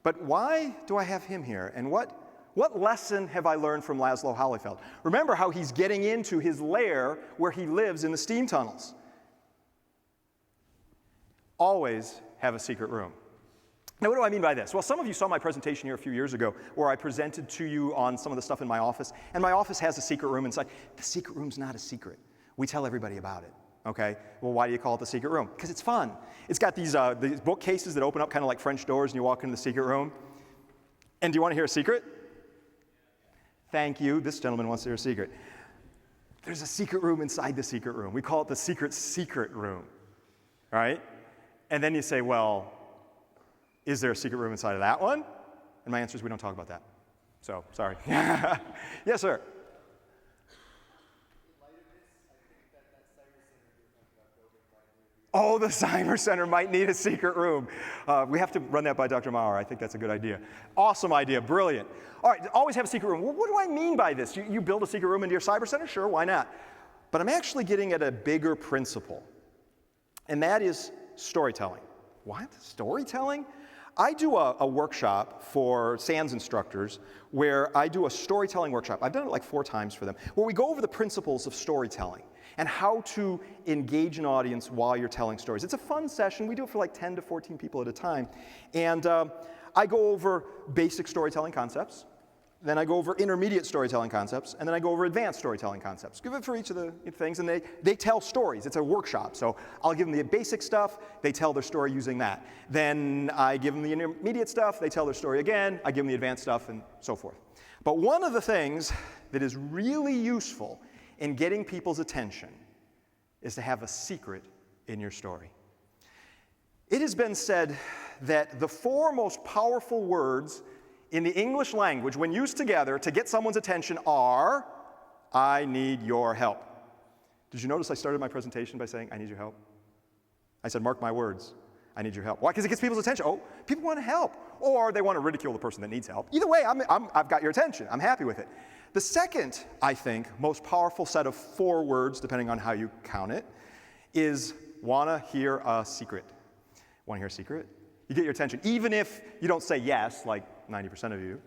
But why do I have him here? And what lesson have I learned from Laszlo Holyfeld? Remember how he's getting into his lair where he lives in the steam tunnels. Always have a secret room. Now, what do I mean by this? Well, some of you saw my presentation here a few years ago where I presented to you on some of the stuff in my office, and my office has a secret room inside. The secret room's not a secret. We tell everybody about it. Okay, well, why do you call it the secret room? Because it's fun. It's got these bookcases that open up kind of like French doors and you walk into the secret room. And do you want to hear a secret? Thank you. This gentleman wants to hear a secret. There's a secret room inside the secret room. We call it the secret room. All right? And then you say, well, is there a secret room inside of that one? And my answer is we don't talk about that. So, sorry. Yes, sir. Oh, the Cyber Center might need a secret room. We have to run that by Dr. Maurer. I think that's a good idea. Awesome idea. Brilliant. All right, always have a secret room. Well, what do I mean by this? You build a secret room into your Cyber Center? Sure, why not? But I'm actually getting at a bigger principle, and that is storytelling. What? Storytelling? I do a workshop for SANS instructors where I do a storytelling workshop. I've done it like 4 times for them, where we go over the principles of storytelling and how to engage an audience while you're telling stories. It's a fun session. We do it for like 10 to 14 people at a time. And I go over basic storytelling concepts. Then I go over intermediate storytelling concepts. And then I go over advanced storytelling concepts. Give it for each of the things. And they tell stories. It's a workshop. So I'll give them the basic stuff. They tell their story using that. Then I give them the intermediate stuff. They tell their story again. I give them the advanced stuff and so forth. But one of the things that is really useful in getting people's attention is to have a secret in your story. It has been said that the 4 most powerful words in the English language, when used together to get someone's attention, are, I need your help. Did you notice I started my presentation by saying, I need your help? I said, mark my words. I need your help. Why? Because it gets people's attention. Oh, people want to help. Or they want to ridicule the person that needs help. Either way, I've got your attention. I'm happy with it. The second, I think, most powerful set of 4 words, depending on how you count it, is want to hear a secret. Want to hear a secret? You get your attention. Even if you don't say yes, like 90% of you,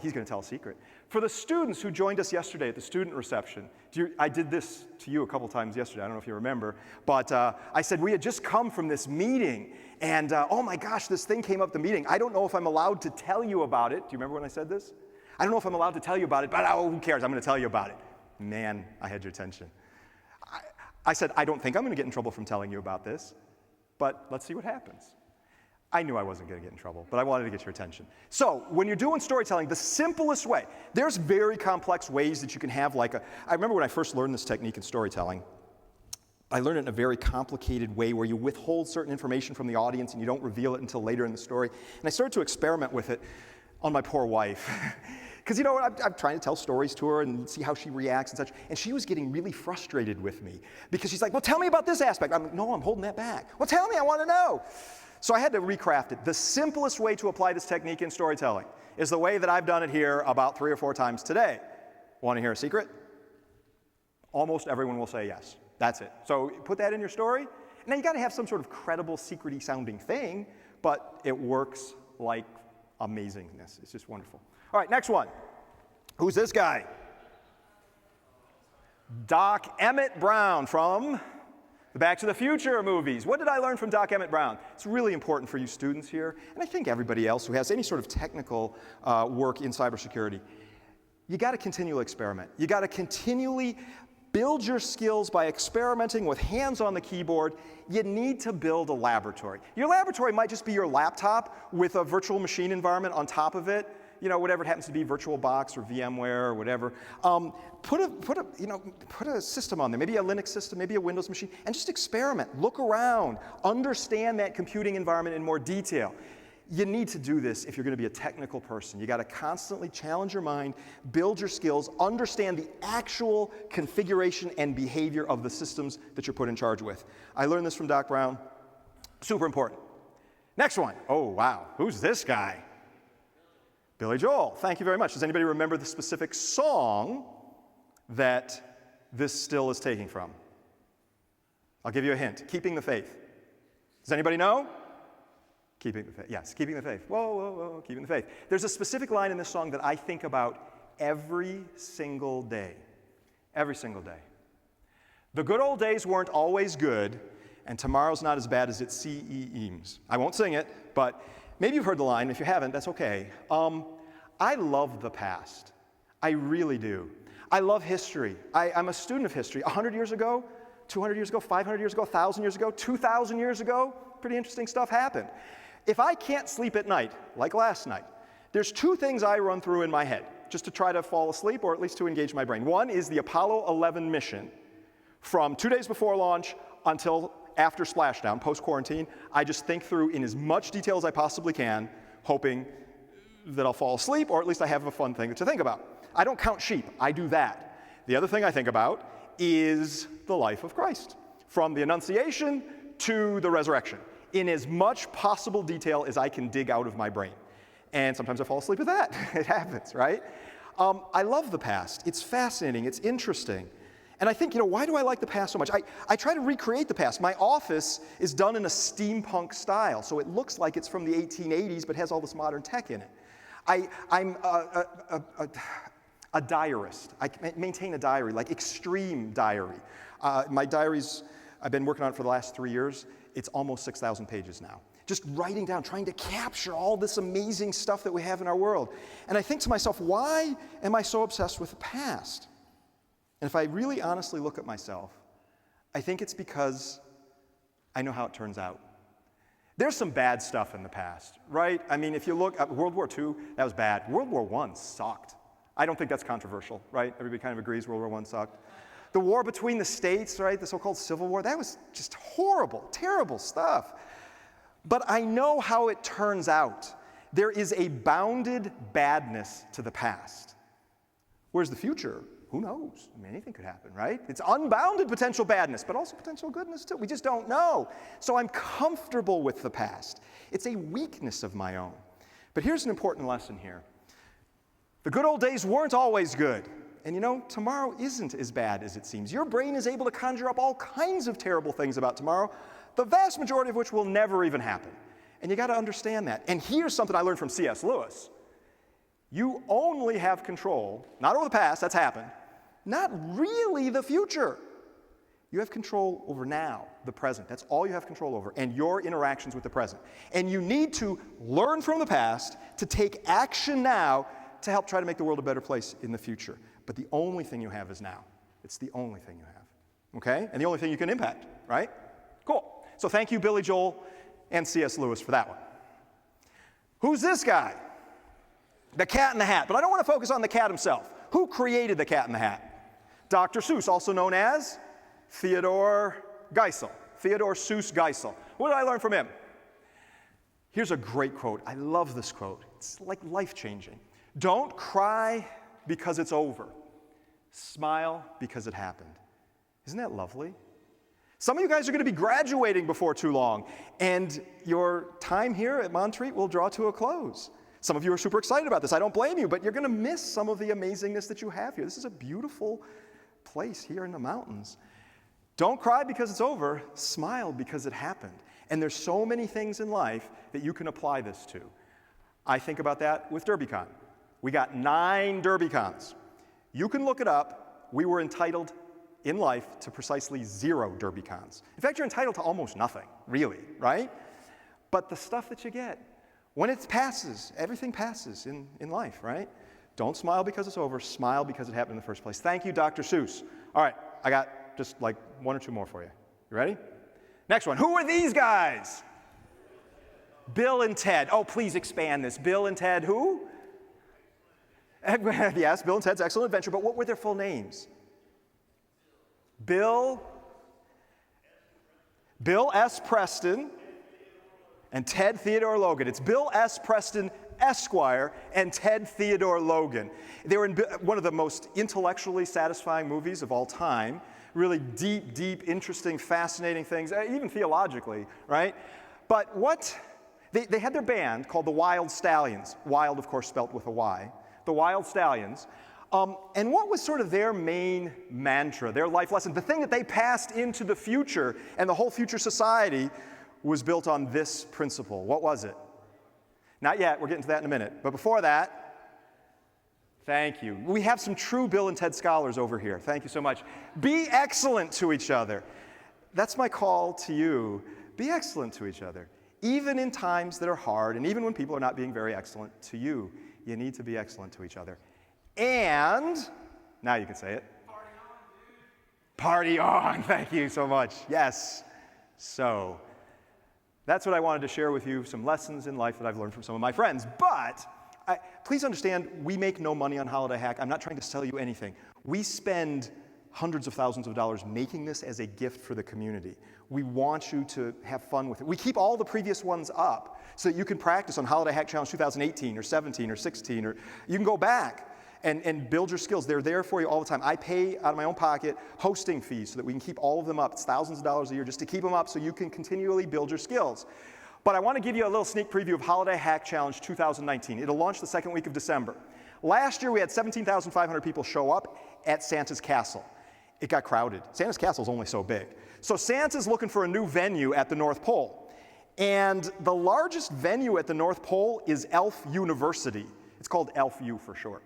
he's going to tell a secret. For the students who joined us yesterday at the student reception, I did this to you a couple times yesterday. I don't know if you remember, but I said we had just come from this meeting, and oh my gosh, this thing came up at the meeting. I don't know if I'm allowed to tell you about it. Do you remember when I said this? I don't know if I'm allowed to tell you about it, but who cares? I'm going to tell you about it. Man, I had your attention. I said, I don't think I'm going to get in trouble from telling you about this, but let's see what happens. I knew I wasn't going to get in trouble, but I wanted to get your attention. So when you're doing storytelling, the simplest way, there's very complex ways that you can have I remember when I first learned this technique in storytelling, I learned it in a very complicated way where you withhold certain information from the audience and you don't reveal it until later in the story. And I started to experiment with it on my poor wife. Because, I'm trying to tell stories to her and see how she reacts and such. And she was getting really frustrated with me. Because she's like, well, tell me about this aspect. I'm like, no, I'm holding that back. Well, tell me, I want to know. So I had to recraft it. The simplest way to apply this technique in storytelling is the way that I've done it here about 3 or 4 times today. Want to hear a secret? Almost everyone will say yes. That's it. So put that in your story. Now you got to have some sort of credible, secret-y sounding thing, but it works like amazingness. It's just wonderful. All right, next one. Who's this guy? Doc Emmett Brown from the Back to the Future movies. What did I learn from Doc Emmett Brown? It's really important for you students here, and I think everybody else who has any sort of technical work in cybersecurity. You got to continually experiment. You got to continually build your skills by experimenting with hands on the keyboard. You need to build a laboratory. Your laboratory might just be your laptop with a virtual machine environment on top of it. Whatever it happens to be, VirtualBox or VMware or whatever. Put a system on there, maybe a Linux system, maybe a Windows machine, and just experiment. Look around. Understand that computing environment in more detail. You need to do this if you're going to be a technical person. You got to constantly challenge your mind, build your skills, understand the actual configuration and behavior of the systems that you're put in charge with. I learned this from Doc Brown. Super important. Next one. Oh, wow. Who's this guy? Billy Joel. Thank you very much. Does anybody remember the specific song that this still is taking from? I'll give you a hint. Keeping the Faith. Does anybody know? Keeping the Faith. Yes, Keeping the Faith. Whoa, whoa, whoa, Keeping the Faith. There's a specific line in this song that I think about every single day. Every single day. The good old days weren't always good, and tomorrow's not as bad as it seems. I won't sing it, but maybe you've heard the line. If you haven't, that's okay. I love the past. I really do. I love history. I'm a student of history. 100 years ago, 200 years ago, 500 years ago, 1,000 years ago, 2,000 years ago, pretty interesting stuff happened. If I can't sleep at night, like last night, there's 2 things I run through in my head just to try to fall asleep or at least to engage my brain. One is the Apollo 11 mission. From 2 days before launch until after splashdown, post-quarantine, I just think through in as much detail as I possibly can, hoping that I'll fall asleep or at least I have a fun thing to think about. I don't count sheep. I do that. The other thing I think about is the life of Christ, from the Annunciation to the resurrection, in as much possible detail as I can dig out of my brain. And sometimes I fall asleep with that. It happens, right? I love the past. It's fascinating. It's interesting. And I think, why do I like the past so much? I try to recreate the past. My office is done in a steampunk style, so it looks like it's from the 1880s, but has all this modern tech in it. I'm a diarist. I maintain a diary, like extreme diary. My diaries, I've been working on it for the last 3 years. It's almost 6,000 pages now. Just writing down, trying to capture all this amazing stuff that we have in our world. And I think to myself, why am I so obsessed with the past? And if I really honestly look at myself, I think it's because I know how it turns out. There's some bad stuff in the past, right? I mean, if you look at World War II, that was bad. World War I sucked. I don't think that's controversial, right? Everybody kind of agrees World War I sucked. The war between the states, right, the so-called Civil War, that was just horrible, terrible stuff. But I know how it turns out. There is a bounded badness to the past. Whereas the future, who knows? I mean, anything could happen, right? It's unbounded potential badness, but also potential goodness too. We just don't know. So I'm comfortable with the past. It's a weakness of my own. But here's an important lesson here. The good old days weren't always good. And you know, tomorrow isn't as bad as it seems. Your brain is able to conjure up all kinds of terrible things about tomorrow, the vast majority of which will never even happen. And you got to understand that. And here's something I learned from C.S. Lewis. You only have control, not over the past, that's happened, not really the future. You have control over now, the present. That's all you have control over, and your interactions with the present. And you need to learn from the past to take action now to help try to make the world a better place in the future. But the only thing you have is now. It's the only thing you have. Okay? And the only thing you can impact, right? Cool. So thank you, Billy Joel and C.S. Lewis, for that one. Who's this guy? The Cat in the Hat. But I don't want to focus on the cat himself. Who created the Cat in the Hat? Dr. Seuss, also known as Theodore Geisel. Theodore Seuss Geisel. What did I learn from him? Here's a great quote. I love this quote. It's like life-changing. Don't cry because it's over. Smile because it happened. Isn't that lovely? Some of you guys are going to be graduating before too long, and your time here at Montreat will draw to a close. Some of you are super excited about this. I don't blame you, but you're going to miss some of the amazingness that you have here. This is a beautiful place here in the mountains. Don't cry because it's over. Smile because it happened. And there's so many things in life that you can apply this to. I think about that with DerbyCon. We got 9 DerbyCons. You can look it up. We were entitled in life to precisely 0 DerbyCons. In fact, you're entitled to almost nothing, really, right? But the stuff that you get, when it passes, everything passes in life, right? Don't smile because it's over. Smile because it happened in the first place. Thank you, Dr. Seuss. All right, I got just like 1 or 2 more for you. You ready? Next one. Who are these guys? Bill and Ted. Oh, please expand this. Bill and Ted who? Yes, Bill and Ted's Excellent Adventure, but what were their full names? Bill S. Preston and Ted Theodore Logan. It's Bill S. Preston, Esquire, and Ted Theodore Logan. They were in one of the most intellectually satisfying movies of all time. Really deep, interesting, fascinating things, even theologically, right? But they had their band called the Wild Stallions. Wild, of course, spelt with a Y. The Wild Stallions. And what was sort of their main mantra, their life lesson, the thing that they passed into the future, and the whole future society was built on this principle. What was it? Not yet, we're getting to that in a minute. But before that, thank you. We have some true Bill and Ted scholars over here. Thank you so much. Be excellent to each other. That's my call to you. Be excellent to each other. Even in times that are hard, and even when people are not being very excellent to you, you need to be excellent to each other. And, now you can say it. Party on, dude. Party on, thank you so much. Yes. So, that's what I wanted to share with you, some lessons in life that I've learned from some of my friends. But, please understand, we make no money on Holiday Hack. I'm not trying to sell you anything. We spend hundreds of thousands of dollars making this as a gift for the community. We want you to have fun with it. We keep all the previous ones up so that you can practice on Holiday Hack Challenge 2018 or 17 or 16, or you can go back and build your skills. They're there for you all the time. I pay out of my own pocket hosting fees so that we can keep all of them up. It's thousands of dollars a year just to keep them up so you can continually build your skills. But I want to give you a little sneak preview of Holiday Hack Challenge 2019. It'll launch the second week of December. Last year we had 17,500 people show up at Santa's Castle. It got crowded. Santa's Castle is only so big. So Santa's looking for a new venue at the North Pole. And the largest venue at the North Pole is Elf University. It's called Elf U for short.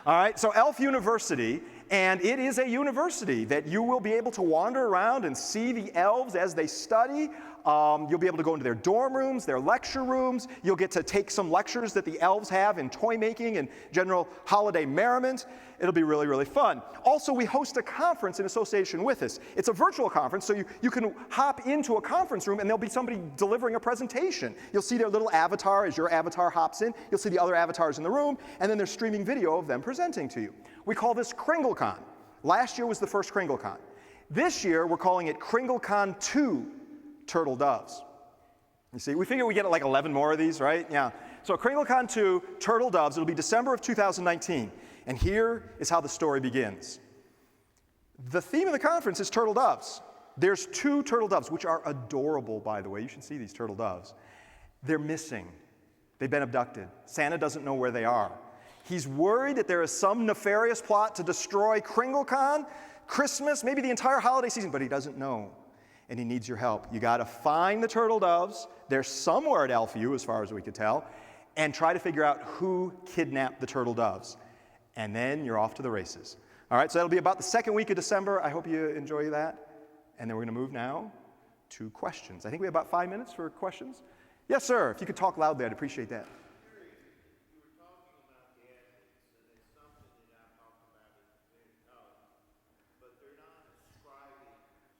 All right, so Elf University, and it is a university that you will be able to wander around and see the elves as they study. You'll be able to go into their dorm rooms, their lecture rooms. You'll get to take some lectures that the elves have in toy making and general holiday merriment. It'll be really, really fun. Also, we host a conference in association with this. It's a virtual conference, so you can hop into a conference room and there'll be somebody delivering a presentation. You'll see their little avatar as your avatar hops in. You'll see the other avatars in the room, and then there's streaming video of them presenting to you. We call this KringleCon. Last year was the first KringleCon. This year, we're calling it KringleCon 2 Turtle Doves. You see, we figure we get like 11 more of these, right? Yeah. So KringleCon 2 Turtle Doves, it'll be December of 2019. And here is how the story begins. The theme of the conference is turtle doves. There's 2 turtle doves, which are adorable, by the way. You should see these turtle doves. They're missing. They've been abducted. Santa doesn't know where they are. He's worried that there is some nefarious plot to destroy KringleCon, Christmas, maybe the entire holiday season, but he doesn't know. And he needs your help. You got to find the turtle doves. They're somewhere at Elfview, as far as we could tell, and try to figure out who kidnapped the turtle doves. And then you're off to the races. All right, so that'll be about the second week of December. I hope you enjoy that. And then we're going to move now to questions. I think we have about 5 minutes for questions. Yes, sir. If you could talk loudly, I'd appreciate that. You were talking about the ethics, and it's something that I talk about in college, but they're not ascribing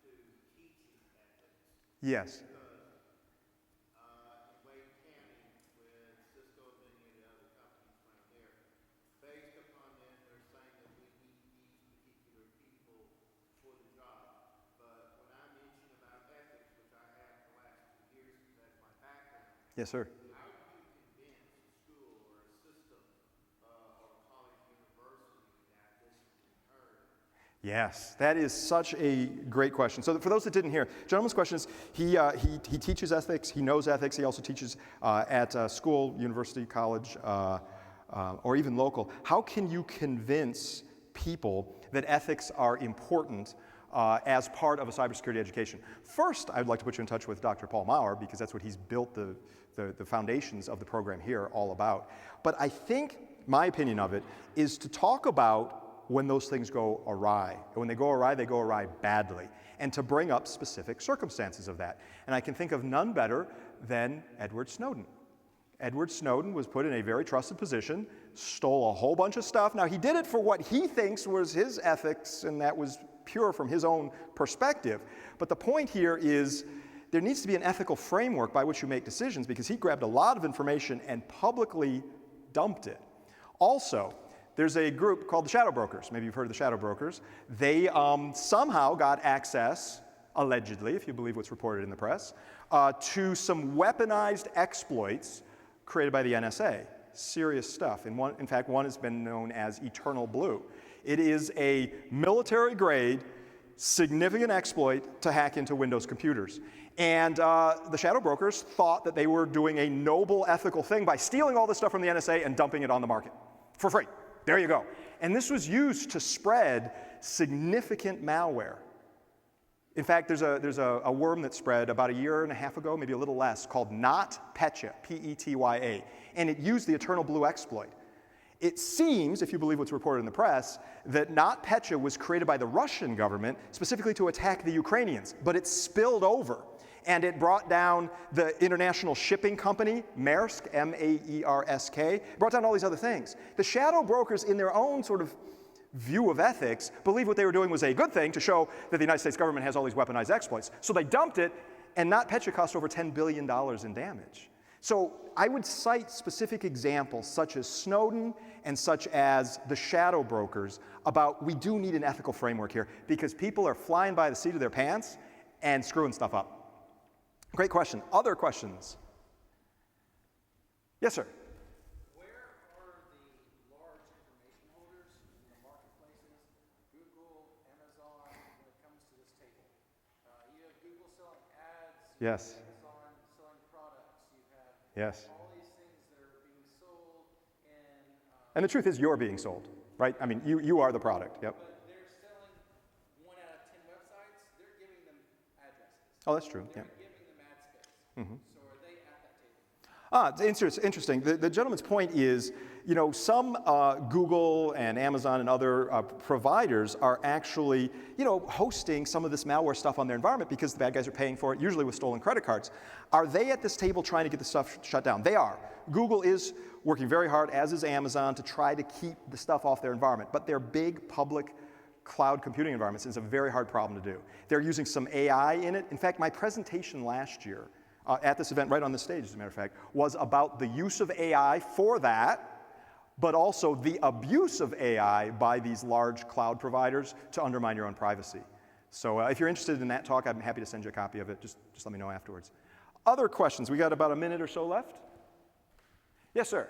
to teaching ethics. Yes. Because in Wade County, with Cisco and many of the other companies around there, based upon them, they're saying that we need these particular people for the job. But when I mention about ethics, which I have the last 2 years because that's my background, Yes, sir. how do you convince a school or a system or a college university that this is imperative? Yes, that is such a great question. So for those that didn't hear, gentleman's question is, he teaches ethics, he knows ethics, he also teaches at school, university, college, or even local. How can you convince people that ethics are important as part of a cybersecurity education? First, I'd like to put you in touch with Dr. Paul Maurer, because that's what he's built the foundations of the program here all about. But I think my opinion of it is to talk about when those things go awry. And when they go awry badly. And to bring up specific circumstances of that. And I can think of none better than Edward Snowden. Edward Snowden was put in a very trusted position, stole a whole bunch of stuff. Now, he did it for what he thinks was his ethics, and that was pure from his own perspective. But the point here is there needs to be an ethical framework by which you make decisions, because he grabbed a lot of information and publicly dumped it. Also, there's a group called the Shadow Brokers. Maybe you've heard of the Shadow Brokers. They somehow got access, allegedly, if you believe what's reported in the press, to some weaponized exploits created by the NSA. Serious stuff. In fact, one has been known as Eternal Blue. It is a military-grade, significant exploit to hack into Windows computers. And the Shadow Brokers thought that they were doing a noble, ethical thing by stealing all this stuff from the NSA and dumping it on the market for free. There you go. And this was used to spread significant malware. In fact, there's a worm that spread about a year and a half ago, maybe a little less, called NotPetya, P-E-T-Y-A, and it used the Eternal Blue exploit. It seems, if you believe what's reported in the press, that NotPetya was created by the Russian government specifically to attack the Ukrainians, but it spilled over. And it brought down the international shipping company, Maersk, M-A-E-R-S-K, brought down all these other things. The Shadow Brokers, in their own sort of view of ethics, believed what they were doing was a good thing to show that the United States government has all these weaponized exploits. So they dumped it, and NotPetya cost over $10 billion in damage. So I would cite specific examples such as Snowden and such as the Shadow Brokers about we do need an ethical framework here, because people are flying by the seat of their pants and screwing stuff up. Great question. Other questions? Yes, sir. Where are the large information holders in the marketplaces, Google, Amazon, when it comes to this table? You have Google selling ads, you Yes. have Amazon selling products, you have Yes. all these things that are being sold, And the truth is you're being sold, right? I mean, you are the product. Yep. but they're selling 1 out of 10 websites, they're giving them addresses. Oh, that's true. Yeah. They're giving them ad space. So are they at that table? It's interesting. The gentleman's point is, you know, some Google and Amazon and other providers are actually, you know, hosting some of this malware stuff on their environment because the bad guys are paying for it, usually with stolen credit cards. Are they at this table trying to get the stuff shut down? They are. Google is working very hard, as is Amazon, to try to keep the stuff off their environment. But their big public cloud computing environments is a very hard problem to do. They're using some AI in it. In fact, my presentation last year at this event, right on the stage, as a matter of fact, was about the use of AI for that, but also the abuse of AI by these large cloud providers to undermine your own privacy. So if you're interested in that talk, I'm happy to send you a copy of it. Just let me know afterwards. Other questions? We got about a minute or so left. Yes, sir.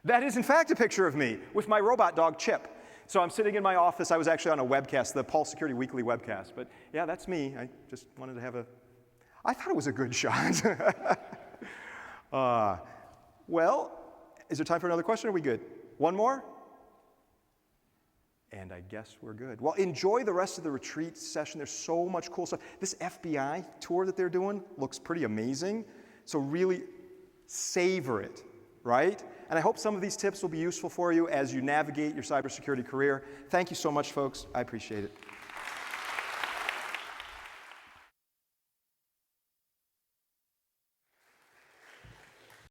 That is, in fact, a picture of me with my robot dog, Chip. So I'm sitting in my office. I was actually on a webcast, the Pulse Security Weekly webcast. But yeah, that's me. I just wanted to have I thought it was a good shot. Well, is there time for another question? Are we good? One more? And I guess we're good. Well, enjoy the rest of the retreat session. There's so much cool stuff. This FBI tour that they're doing looks pretty amazing. So really savor it, right? And I hope some of these tips will be useful for you as you navigate your cybersecurity career. Thank you so much, folks. I appreciate it.